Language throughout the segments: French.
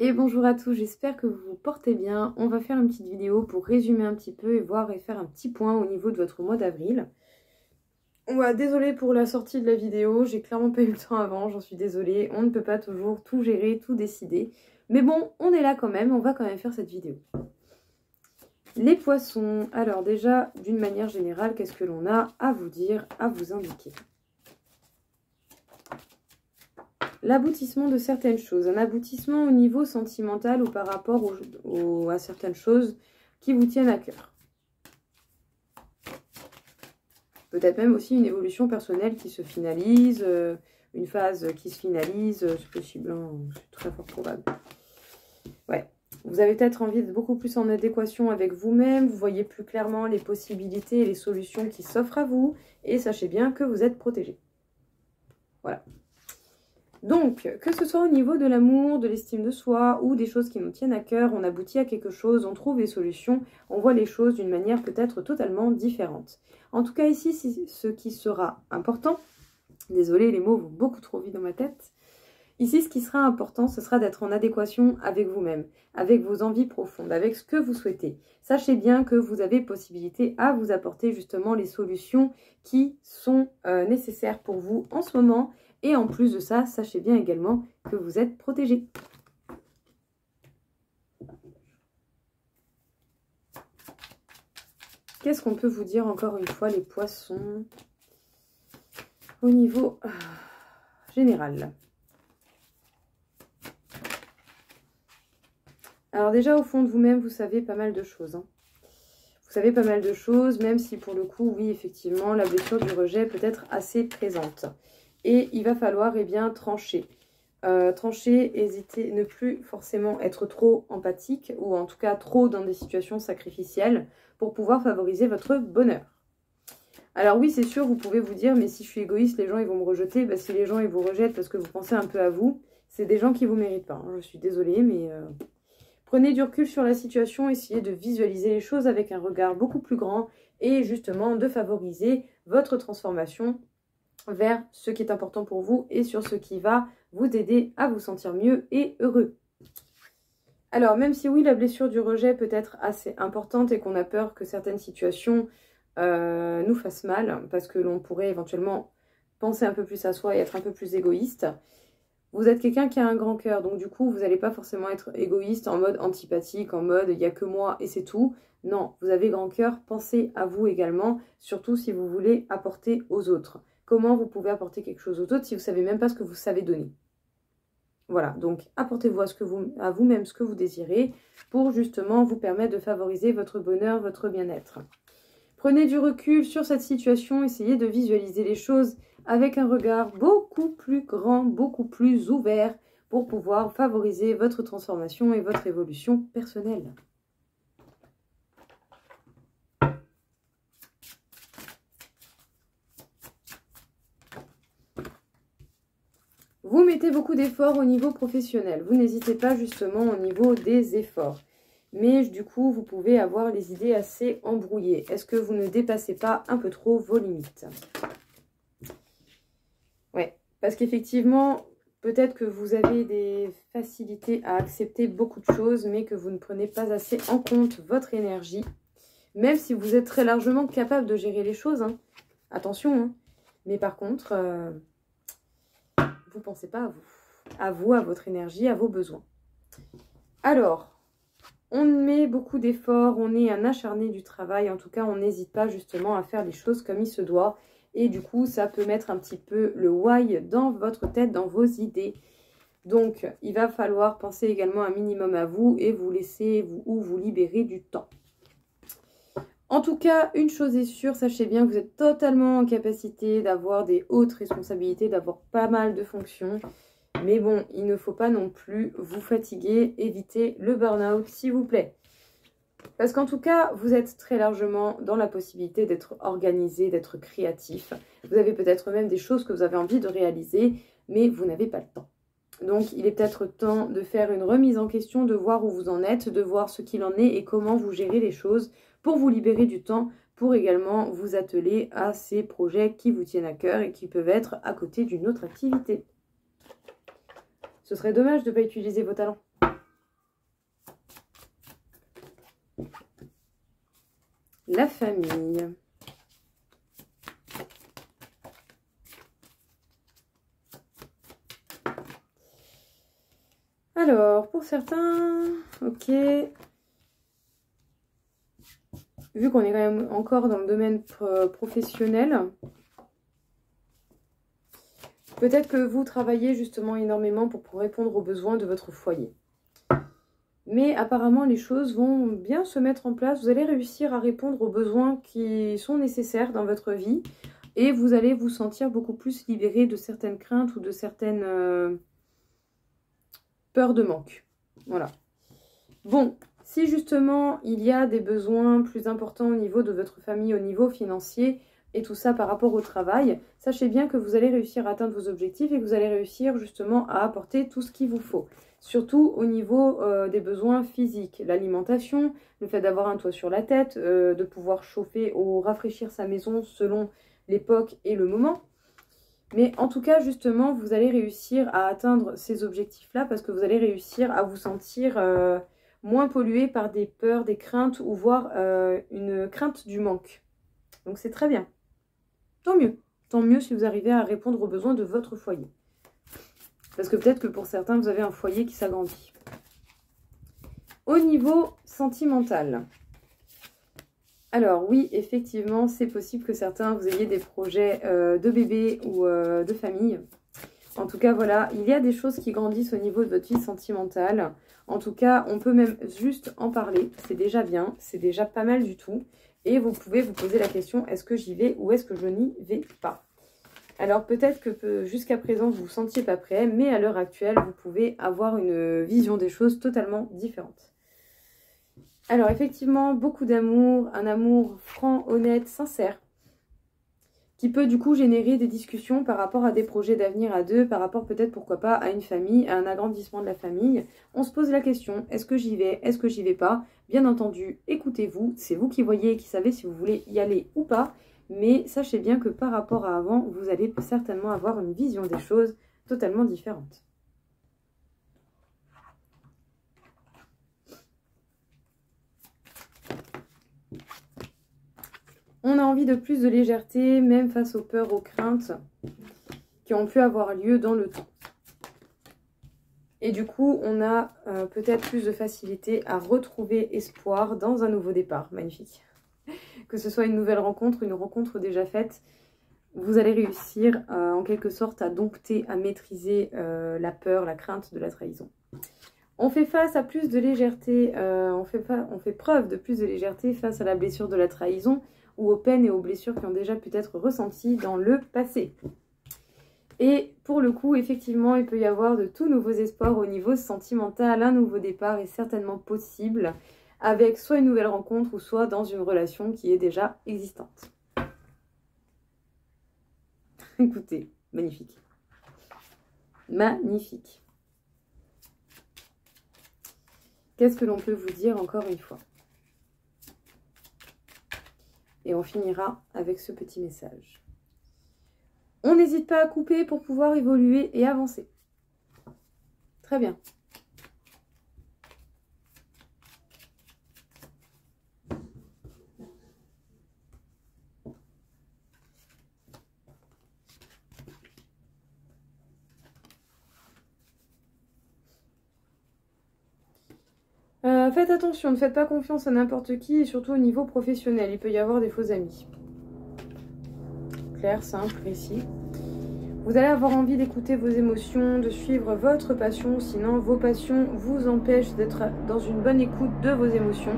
Et bonjour à tous, j'espère que vous vous portez bien. On va faire une petite vidéo pour résumer un petit peu et voir et faire un petit point au niveau de votre mois d'avril. Désolée pour la sortie de la vidéo, j'ai clairement pas eu le temps avant, j'en suis désolée. On ne peut pas toujours tout gérer, tout décider. Mais bon, on est là quand même, on va quand même faire cette vidéo. Les poissons, alors déjà, d'une manière générale, qu'est-ce que l'on a à vous dire, à vous indiquer? L'aboutissement de certaines choses, un aboutissement au niveau sentimental ou par rapport à certaines choses qui vous tiennent à cœur. Peut-être même aussi une évolution personnelle qui se finalise, une phase qui se finalise, c'est possible, hein, c'est très fort probable. Ouais, vous avez peut-être envie d'être beaucoup plus en adéquation avec vous-même, vous voyez plus clairement les possibilités et les solutions qui s'offrent à vous, et sachez bien que vous êtes protégé. Voilà. Donc, que ce soit au niveau de l'amour, de l'estime de soi ou des choses qui nous tiennent à cœur, on aboutit à quelque chose, on trouve des solutions, on voit les choses d'une manière peut-être totalement différente. En tout cas ici, ce qui sera important, désolée les mots vont beaucoup trop vite dans ma tête, ici ce qui sera important, ce sera d'être en adéquation avec vous-même, avec vos envies profondes, avec ce que vous souhaitez. Sachez bien que vous avez possibilité à vous apporter justement les solutions qui sont nécessaires pour vous en ce moment. Et en plus de ça, sachez bien également que vous êtes protégé. Qu'est-ce qu'on peut vous dire encore une fois, les poissons, au niveau général? Alors déjà, au fond de vous-même, vous savez pas mal de choses. Hein. Vous savez pas mal de choses, même si pour le coup, oui, effectivement, la blessure du rejet peut être assez présente. Et il va falloir, eh bien, trancher. Trancher, hésiter, ne plus forcément être trop empathique, ou en tout cas trop dans des situations sacrificielles, pour pouvoir favoriser votre bonheur. Alors oui, c'est sûr, vous pouvez vous dire, mais si je suis égoïste, les gens ils vont me rejeter. Bah, si les gens ils vous rejettent parce que vous pensez un peu à vous, c'est des gens qui vous méritent pas. Hein. Je suis désolée, mais prenez du recul sur la situation, essayez de visualiser les choses avec un regard beaucoup plus grand et justement de favoriser votre transformation vers ce qui est important pour vous et sur ce qui va vous aider à vous sentir mieux et heureux. Alors, même si oui, la blessure du rejet peut être assez importante et qu'on a peur que certaines situations nous fassent mal, parce que l'on pourrait éventuellement penser un peu plus à soi et être un peu plus égoïste, vous êtes quelqu'un qui a un grand cœur, donc du coup, vous n'allez pas forcément être égoïste en mode antipathique, en mode il n'y a que moi et c'est tout. Non, vous avez grand cœur, pensez à vous également, surtout si vous voulez apporter aux autres. Comment vous pouvez apporter quelque chose aux autres si vous ne savez même pas ce que vous savez donner? Voilà, donc apportez-vous à vous-même ce que vous désirez pour justement vous permettre de favoriser votre bonheur, votre bien-être. Prenez du recul sur cette situation, essayez de visualiser les choses avec un regard beaucoup plus grand, beaucoup plus ouvert pour pouvoir favoriser votre transformation et votre évolution personnelle. Vous mettez beaucoup d'efforts au niveau professionnel. Vous n'hésitez pas justement au niveau des efforts. Mais du coup, vous pouvez avoir les idées assez embrouillées. Est-ce que vous ne dépassez pas un peu trop vos limites? Ouais, parce qu'effectivement, peut-être que vous avez des facilités à accepter beaucoup de choses, mais que vous ne prenez pas assez en compte votre énergie. Même si vous êtes très largement capable de gérer les choses. Hein. Attention, hein. Mais par contre... vous ne pensez pas à vous, à votre énergie, à vos besoins. Alors, on met beaucoup d'efforts, on est un acharné du travail, en tout cas on n'hésite pas justement à faire les choses comme il se doit. Et du coup, ça peut mettre un petit peu le why dans votre tête, dans vos idées. Donc, il va falloir penser également un minimum à vous et vous laisser vous libérer du temps. En tout cas, une chose est sûre, sachez bien que vous êtes totalement en capacité d'avoir des hautes responsabilités, d'avoir pas mal de fonctions. Mais bon, il ne faut pas non plus vous fatiguer, évitez le burn-out s'il vous plaît. Parce qu'en tout cas, vous êtes très largement dans la possibilité d'être organisé, d'être créatif. Vous avez peut-être même des choses que vous avez envie de réaliser, mais vous n'avez pas le temps. Donc, il est peut-être temps de faire une remise en question, de voir où vous en êtes, de voir ce qu'il en est et comment vous gérez les choses pour vous libérer du temps, pour également vous atteler à ces projets qui vous tiennent à cœur et qui peuvent être à côté d'une autre activité. Ce serait dommage de ne pas utiliser vos talents. la famille. Alors, pour certains, ok. Vu qu'on est quand même encore dans le domaine professionnel, peut-être que vous travaillez justement énormément pour répondre aux besoins de votre foyer. Mais apparemment, les choses vont bien se mettre en place. Vous allez réussir à répondre aux besoins qui sont nécessaires dans votre vie. Et vous allez vous sentir beaucoup plus libéré de certaines craintes ou de certaines peurs de manque. Voilà. Bon, si justement il y a des besoins plus importants au niveau de votre famille, au niveau financier, et tout ça par rapport au travail, sachez bien que vous allez réussir à atteindre vos objectifs et que vous allez réussir justement à apporter tout ce qu'il vous faut. Surtout au niveau des besoins physiques, l'alimentation, le fait d'avoir un toit sur la tête, de pouvoir chauffer ou rafraîchir sa maison selon l'époque et le moment. Mais en tout cas, justement, vous allez réussir à atteindre ces objectifs-là parce que vous allez réussir à vous sentir moins pollué par des peurs, des craintes ou voire une crainte du manque. Donc c'est très bien. Tant mieux. Tant mieux si vous arrivez à répondre aux besoins de votre foyer. Parce que peut-être que pour certains, vous avez un foyer qui s'agrandit. Au niveau sentimental. Alors oui, effectivement, c'est possible que certains, vous ayez des projets de bébé ou de famille. En tout cas, voilà, il y a des choses qui grandissent au niveau de votre vie sentimentale. En tout cas, on peut même juste en parler. C'est déjà bien, c'est déjà pas mal du tout. Et vous pouvez vous poser la question, est-ce que j'y vais ou est-ce que je n'y vais pas? Alors peut-être que jusqu'à présent, vous ne vous sentiez pas prêt, mais à l'heure actuelle, vous pouvez avoir une vision des choses totalement différente. Alors effectivement, beaucoup d'amour, un amour franc, honnête, sincère, qui peut du coup générer des discussions par rapport à des projets d'avenir à deux, par rapport peut-être pourquoi pas à une famille, à un agrandissement de la famille. On se pose la question, est-ce que j'y vais, est-ce que j'y vais pas? Bien entendu, écoutez-vous, c'est vous qui voyez et qui savez si vous voulez y aller ou pas, mais sachez bien que par rapport à avant, vous allez certainement avoir une vision des choses totalement différente. On a envie de plus de légèreté, même face aux peurs, aux craintes qui ont pu avoir lieu dans le temps. Et du coup, on a peut-être plus de facilité à retrouver espoir dans un nouveau départ. Magnifique. Que ce soit une nouvelle rencontre, une rencontre déjà faite, vous allez réussir en quelque sorte à dompter, à maîtriser la peur, la crainte de la trahison. On fait face à plus de légèreté, on fait preuve de plus de légèreté face à la blessure de la trahison, ou aux peines et aux blessures qui ont déjà pu être ressenties dans le passé. Et pour le coup, effectivement, il peut y avoir de tout nouveaux espoirs au niveau sentimental. Un nouveau départ est certainement possible avec soit une nouvelle rencontre ou soit dans une relation qui est déjà existante. Écoutez, magnifique. Magnifique. Qu'est-ce que l'on peut vous dire encore une fois ? Et on finira avec ce petit message. On n'hésite pas à couper pour pouvoir évoluer et avancer. Très bien. Faites attention, ne faites pas confiance à n'importe qui et surtout au niveau professionnel. Il peut y avoir des faux amis. Clair, simple, précis. Vous allez avoir envie d'écouter vos émotions, de suivre votre passion. Sinon, vos passions vous empêchent d'être dans une bonne écoute de vos émotions.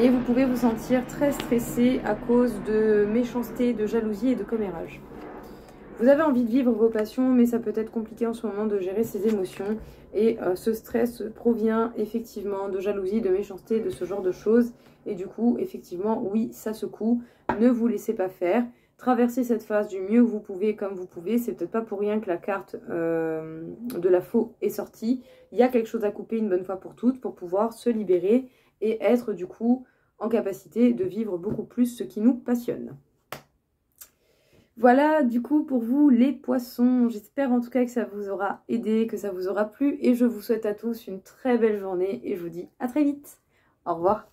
Et vous pouvez vous sentir très stressé à cause de méchanceté, de jalousie et de commérage. Vous avez envie de vivre vos passions, mais ça peut être compliqué en ce moment de gérer ses émotions. Et ce stress provient effectivement de jalousie, de méchanceté, de ce genre de choses. Et du coup, effectivement, oui, ça secoue. Ne vous laissez pas faire. Traversez cette phase du mieux que vous pouvez, comme vous pouvez. C'est peut-être pas pour rien que la carte de la faux est sortie. Il y a quelque chose à couper une bonne fois pour toutes pour pouvoir se libérer et être du coup en capacité de vivre beaucoup plus ce qui nous passionne. Voilà du coup pour vous les poissons, j'espère en tout cas que ça vous aura aidé, que ça vous aura plu et je vous souhaite à tous une très belle journée et je vous dis à très vite. Au revoir.